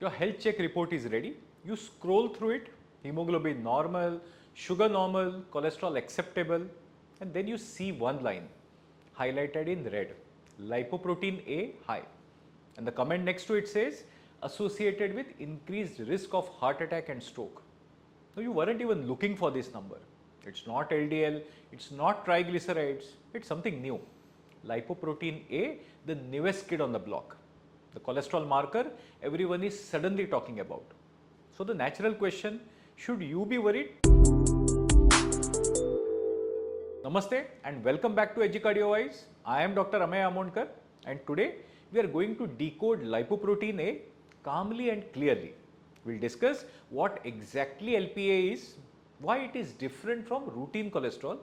Your health check report is ready. You scroll through it, hemoglobin normal, sugar normal, cholesterol acceptable, and then you see one line highlighted in red, lipoprotein A high. And the comment next to it says associated with increased risk of heart attack and stroke. So you weren't even looking for this number. It's not LDL, it's not triglycerides, it's something new. Lipoprotein A, the newest kid on the block. The cholesterol marker everyone is suddenly talking about. So the natural question, should you be worried? Namaste and welcome back to Cardiowise. I am Dr. Ameya Amonkar and today we are going to decode lipoprotein A calmly and clearly. We'll discuss what exactly LPA is, why it is different from routine cholesterol,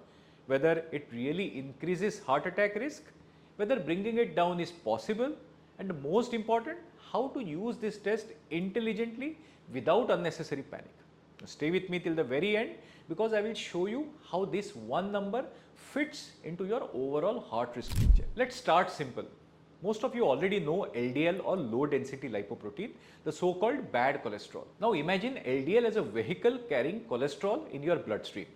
whether it really increases heart attack risk, whether bringing it down is possible, and most important, how to use this test intelligently without unnecessary panic. Stay with me till the very end because I will show you how this one number fits into your overall heart risk picture. Let's start simple. Most of you already know LDL or low density lipoprotein, the so-called bad cholesterol. Now imagine LDL as a vehicle carrying cholesterol in your bloodstream.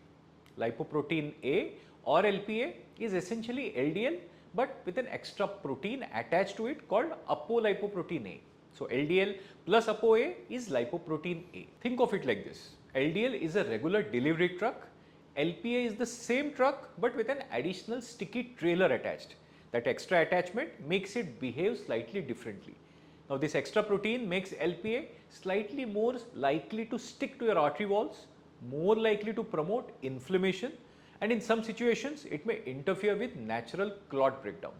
Lipoprotein A or LPA is essentially LDL but with an extra protein attached to it called apolipoprotein A. So LDL plus ApoA is lipoprotein A. Think of it like this. LDL is a regular delivery truck. LPA is the same truck but with an additional sticky trailer attached. That extra attachment makes it behave slightly differently. Now this extra protein makes LPA slightly more likely to stick to your artery walls, more likely to promote inflammation, and in some situations it may interfere with natural clot breakdown.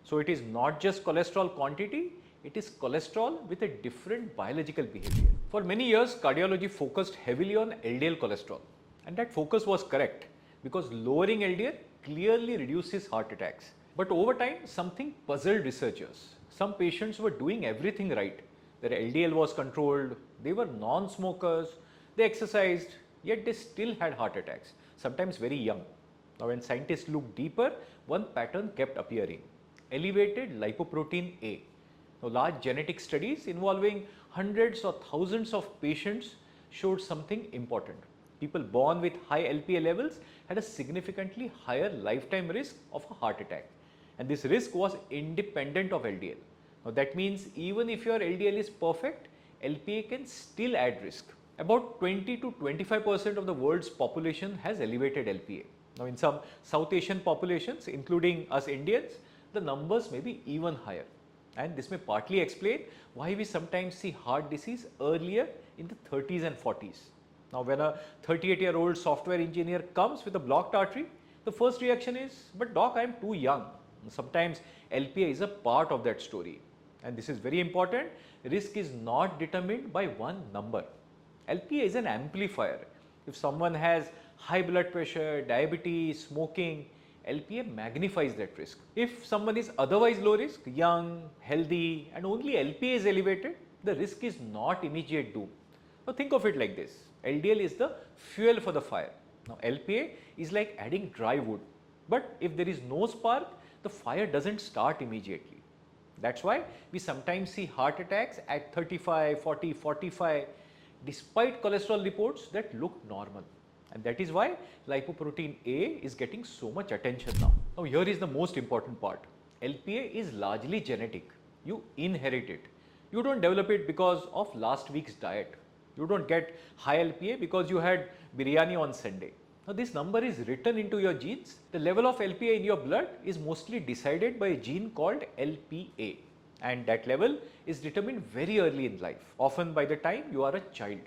So it is not just cholesterol quantity, it is cholesterol with a different biological behavior. For many years cardiology focused heavily on LDL cholesterol, and that focus was correct because lowering LDL clearly reduces heart attacks. But over time something puzzled researchers. Some patients were doing everything right. Their LDL was controlled, they were non-smokers, they exercised, yet they still had heart attacks, sometimes very young. Now when scientists looked deeper, one pattern kept appearing: elevated lipoprotein A. Now large genetic studies involving hundreds or thousands of patients showed something important. People born with high LPA levels had a significantly higher lifetime risk of a heart attack, and this risk was independent of LDL. Now that means even if your LDL is perfect, LPA can still add risk. About 20 to 25% of the world's population has elevated LPA. Now in some South Asian populations, including us Indians, the numbers may be even higher. And this may partly explain why we sometimes see heart disease earlier in the 30s and 40s. Now when a 38-year-old software engineer comes with a blocked artery, the first reaction is, but doc, I am too young. Sometimes LPA is a part of that story. And this is very important. Risk is not determined by one number. LPA is an amplifier. If someone has high blood pressure, diabetes, smoking, LPA magnifies that risk. If someone is otherwise low risk, young, healthy, and only LPA is elevated, the risk is not immediate doom. Now think of it like this. LDL is the fuel for the fire. Now LPA is like adding dry wood. But if there is no spark, the fire doesn't start immediately. That's why we sometimes see heart attacks at 35, 40, 45, despite cholesterol reports that look normal. And that is why lipoprotein A is getting so much attention now. Now here is the most important part. LPA is largely genetic. You inherit it. You don't develop it because of last week's diet. You don't get high LPA because you had biryani on Sunday. Now this number is written into your genes. The level of LPA in your blood is mostly decided by a gene called LPA. And that level is determined very early in life, often by the time you are a child.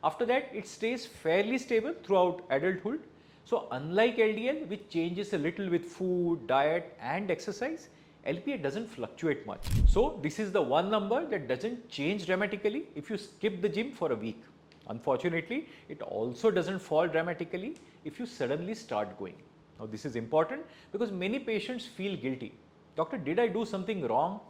After that, it stays fairly stable throughout adulthood. So unlike LDL, which changes a little with food, diet and exercise, LPA doesn't fluctuate much. So this is the one number that doesn't change dramatically if you skip the gym for a week. Unfortunately, it also doesn't fall dramatically if you suddenly start going. Now this is important because many patients feel guilty. Doctor, did I do something wrong?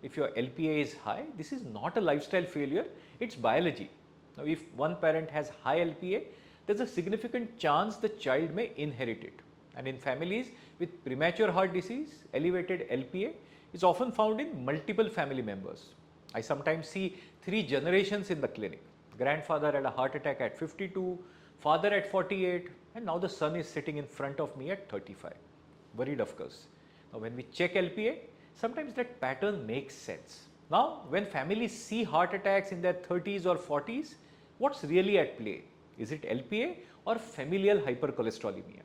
If your LPA is high, this is not a lifestyle failure, it's biology. Now if one parent has high LPA, there is a significant chance the child may inherit it. And in families with premature heart disease, elevated LPA is often found in multiple family members. I sometimes see 3 generations in the clinic. Grandfather had a heart attack at 52, father at 48, and now the son is sitting in front of me at 35. Worried, of course. Now, when we check LPA, sometimes that pattern makes sense. Now, when families see heart attacks in their 30s or 40s, what's really at play? Is it LPA or familial hypercholesterolemia?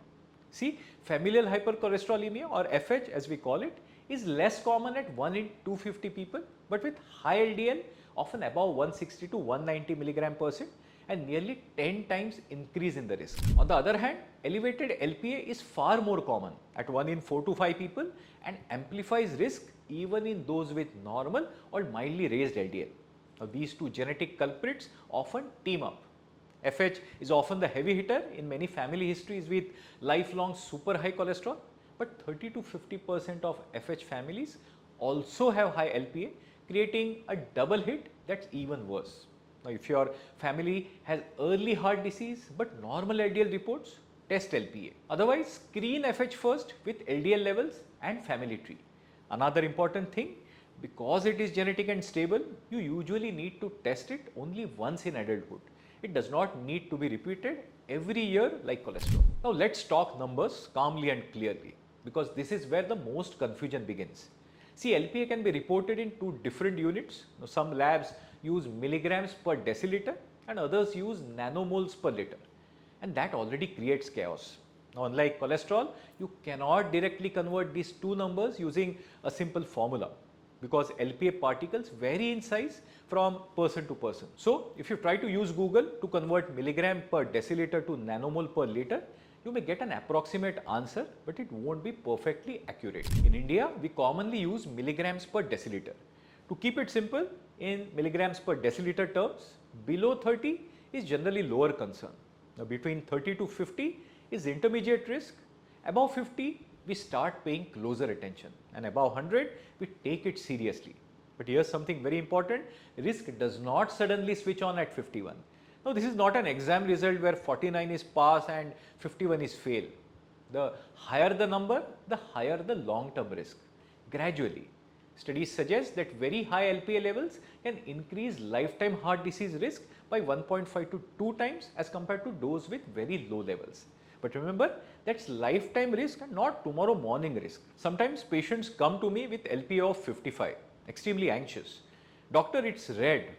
See, familial hypercholesterolemia, or FH as we call it, is less common at 1 in 250 people, but with high LDL, often above 160 to 190 milligram percent, and nearly 10 times increase in the risk. On the other hand, elevated LPA is far more common at 1 in 4 to 5 people and amplifies risk even in those with normal or mildly raised LDL. Now, these two genetic culprits often team up. FH is often the heavy hitter in many family histories with lifelong super high cholesterol, but 30 to 50% of FH families also have high LPA, creating a double hit that's even worse. Now, if your family has early heart disease but normal LDL reports, test LPA. Otherwise, screen FH first with LDL levels and family tree. Another important thing, because it is genetic and stable, you usually need to test it only once in adulthood. It does not need to be repeated every year like cholesterol. Now, let's talk numbers calmly and clearly, because this is where the most confusion begins. See, LPA can be reported in 2 different units. Now, some labs use milligrams per deciliter and others use nanomoles per liter, and that already creates chaos. Now, unlike cholesterol, you cannot directly convert these 2 numbers using a simple formula, because LPA particles vary in size from person to person. So, if you try to use Google to convert milligram per deciliter to nanomole per liter, you may get an approximate answer, but it won't be perfectly accurate. In India, we commonly use milligrams per deciliter. To keep it simple, in milligrams per deciliter terms, below 30 is generally lower concern. Now, between 30 to 50 is intermediate risk. Above 50, we start paying closer attention, and above 100, we take it seriously. But here's something very important: risk does not suddenly switch on at 51. Now, this is not an exam result where 49 is pass and 51 is fail. The higher the number, the higher the long-term risk. Gradually, studies suggest that very high LPA levels can increase lifetime heart disease risk by 1.5 to 2 times as compared to those with very low levels. But remember, that's lifetime risk and not tomorrow morning risk. Sometimes patients come to me with LPA of 55, extremely anxious. Doctor, it's red.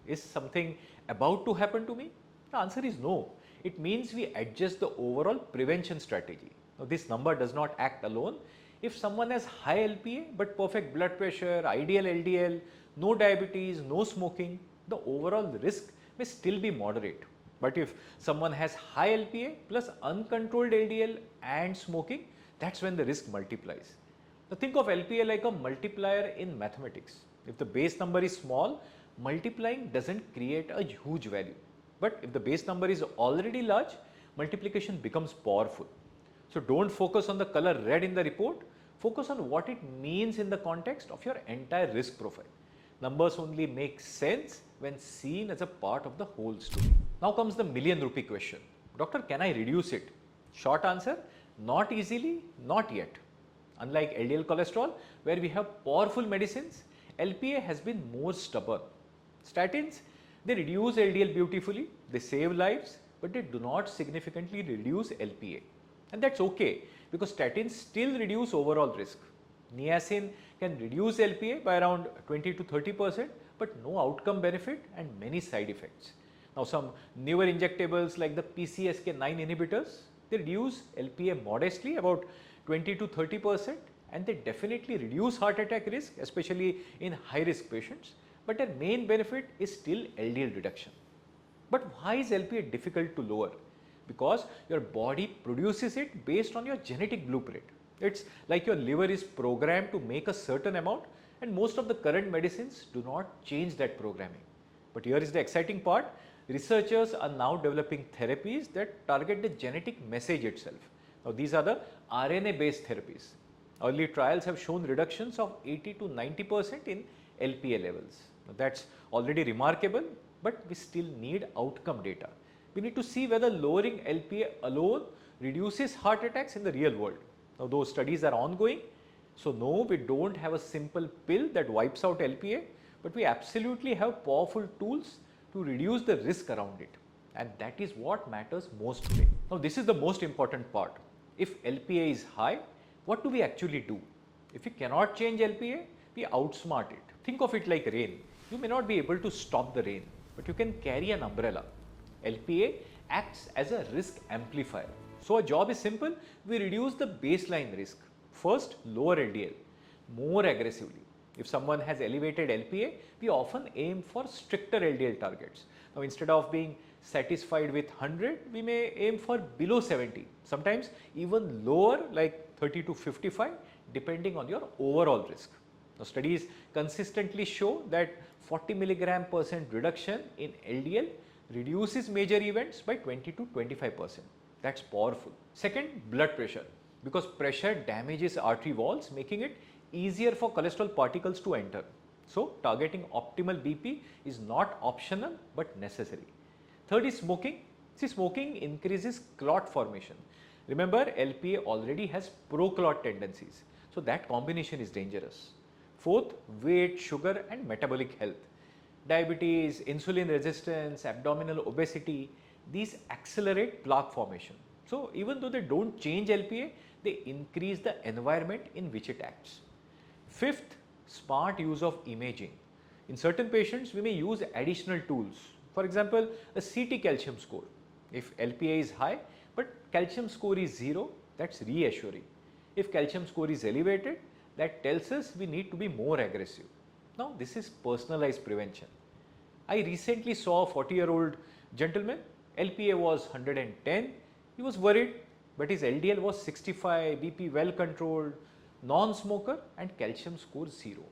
Is something about to happen to me? The answer is no. It means we adjust the overall prevention strategy. Now, this number does not act alone. If someone has high LPA but perfect blood pressure, ideal LDL, no diabetes, no smoking, the overall risk may still be moderate. But if someone has high LPA plus uncontrolled LDL and smoking, that's when the risk multiplies. Now, think of LPA like a multiplier in mathematics. If the base number is small, multiplying doesn't create a huge value. But if the base number is already large, multiplication becomes powerful. So, don't focus on the color red in the report, focus on what it means in the context of your entire risk profile. Numbers only make sense when seen as a part of the whole story. Now comes the million rupee question. Doctor, can I reduce it? Short answer, not easily, not yet. Unlike LDL cholesterol, where we have powerful medicines, LPA has been more stubborn. Statins, they reduce LDL beautifully, they save lives, but they do not significantly reduce LPA. And that's okay, because statins still reduce overall risk. Niacin can reduce LPA by around 20 to 30%, but no outcome benefit and many side effects. Now, some newer injectables like the PCSK9 inhibitors, they reduce LPA modestly, about 20 to 30%, and they definitely reduce heart attack risk, especially in high risk patients, but their main benefit is still LDL reduction. But why is LPA difficult to lower? Because your body produces it based on your genetic blueprint. It's like your liver is programmed to make a certain amount, and most of the current medicines do not change that programming. But here is the exciting part. Researchers are now developing therapies that target the genetic message itself. Now, these are the RNA based therapies. Early trials have shown reductions of 80 to 90% in LPA levels. Now, that's already remarkable, but we still need outcome data. We need to see whether lowering LPA alone reduces heart attacks in the real world. Now, those studies are ongoing. So, no, we don't have a simple pill that wipes out LPA, but we absolutely have powerful tools to reduce the risk around it, and that is what matters most today. Now this is the most important part. If LPA is high, what do we actually do? If we cannot change LPA, we outsmart it. Think of it like rain. You may not be able to stop the rain, but you can carry an umbrella. LPA acts as a risk amplifier. So our job is simple. We reduce the baseline risk. First, lower LDL more aggressively. If someone has elevated LPA, we often aim for stricter LDL targets. Now instead of being satisfied with 100, we may aim for below 70, sometimes even lower like 30 to 55, depending on your overall risk. Now studies consistently show that 40 mg% reduction in LDL reduces major events by 20 to 25%. That's powerful. Second, blood pressure, because pressure damages artery walls, making it easier for cholesterol particles to enter. So targeting optimal BP is not optional but necessary. Third is smoking. See, smoking increases clot formation. Remember, LPA already has pro-clot tendencies, so that combination is dangerous. Fourth, weight, sugar and metabolic health. Diabetes, insulin resistance, abdominal obesity, these accelerate plaque formation. So even though they don't change LPA, they increase the environment in which it acts. Fifth, smart use of imaging. In certain patients, we may use additional tools. For example, a CT calcium score. If LPA is high, but calcium score is 0, that's reassuring. If calcium score is elevated, that tells us we need to be more aggressive. Now, this is personalized prevention. I recently saw a 40-year-old gentleman, LPA was 110, he was worried, but his LDL was 65, BP well controlled, non-smoker and calcium score 0.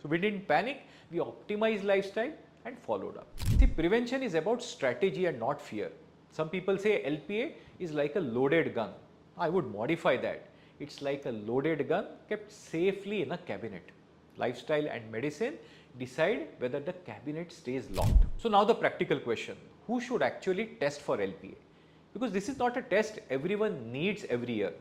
So we didn't panic, we optimized lifestyle and followed up. See, prevention is about strategy and not fear. Some people say LPA is like a loaded gun. I would modify that. It's like a loaded gun kept safely in a cabinet. Lifestyle and medicine decide whether the cabinet stays locked. So now the practical question, who should actually test for LPA? Because this is not a test everyone needs every year.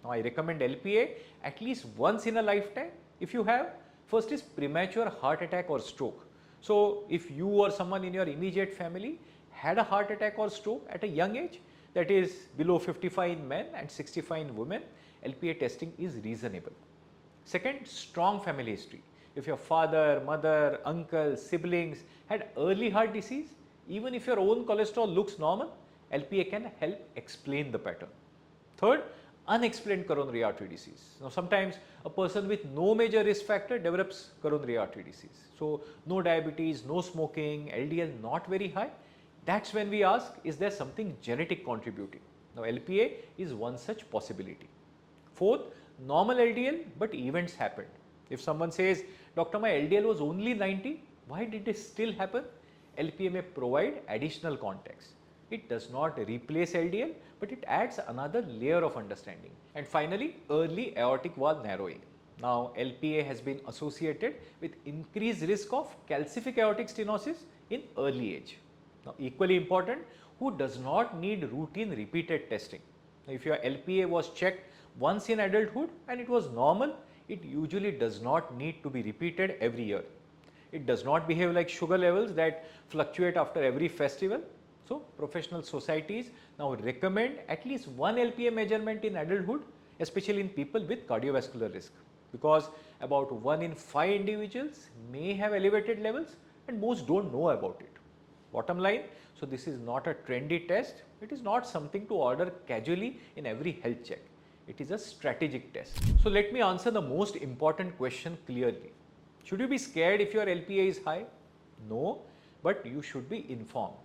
Now I recommend LPA at least once in a lifetime. If you have, first is premature heart attack or stroke. So if you or someone in your immediate family had a heart attack or stroke at a young age, that is below 55 in men and 65 in women, LPA testing is reasonable. Second, strong family history. If your father, mother, uncle, siblings had early heart disease, even if your own cholesterol looks normal, LPA can help explain the pattern. Third, unexplained coronary artery disease. Now sometimes a person with no major risk factor develops coronary artery disease. So no diabetes, no smoking, LDL not very high. That's when we ask, is there something genetic contributing? Now LPA is one such possibility. Fourth, normal LDL but events happened. If someone says, doctor, my LDL was only 90, why did it still happen? LPA may provide additional context. It does not replace LDL, but it adds another layer of understanding. And finally, early aortic valve narrowing. Now, LPA has been associated with increased risk of calcific aortic stenosis in early age. Now, equally important, who does not need routine repeated testing. Now, if your LPA was checked once in adulthood and it was normal, it usually does not need to be repeated every year. It does not behave like sugar levels that fluctuate after every festival. So, professional societies now recommend at least one LPA measurement in adulthood, especially in people with cardiovascular risk, because about 1 in 5 individuals may have elevated levels and most don't know about it. Bottom line, so this is not a trendy test, it is not something to order casually in every health check. It is a strategic test. So let me answer the most important question clearly. Should you be scared if your LPA is high? No, but you should be informed.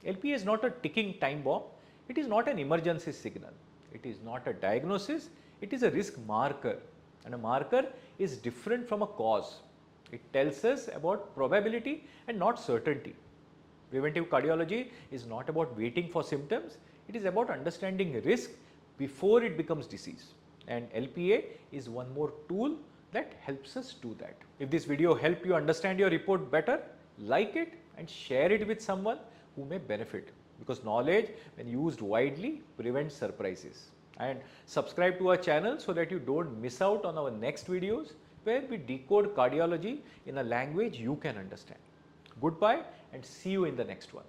LPA is not a ticking time bomb, it is not an emergency signal, it is not a diagnosis, it is a risk marker, and a marker is different from a cause. It tells us about probability and not certainty. Preventive cardiology is not about waiting for symptoms, it is about understanding risk before it becomes disease, and LPA is one more tool that helps us do that. If this video helped you understand your report better, like it and share it with someone who may benefit, because knowledge when used widely prevents surprises. And subscribe to our channel so that you don't miss out on our next videos where we decode cardiology in a language you can understand. Goodbye and see you in the next one.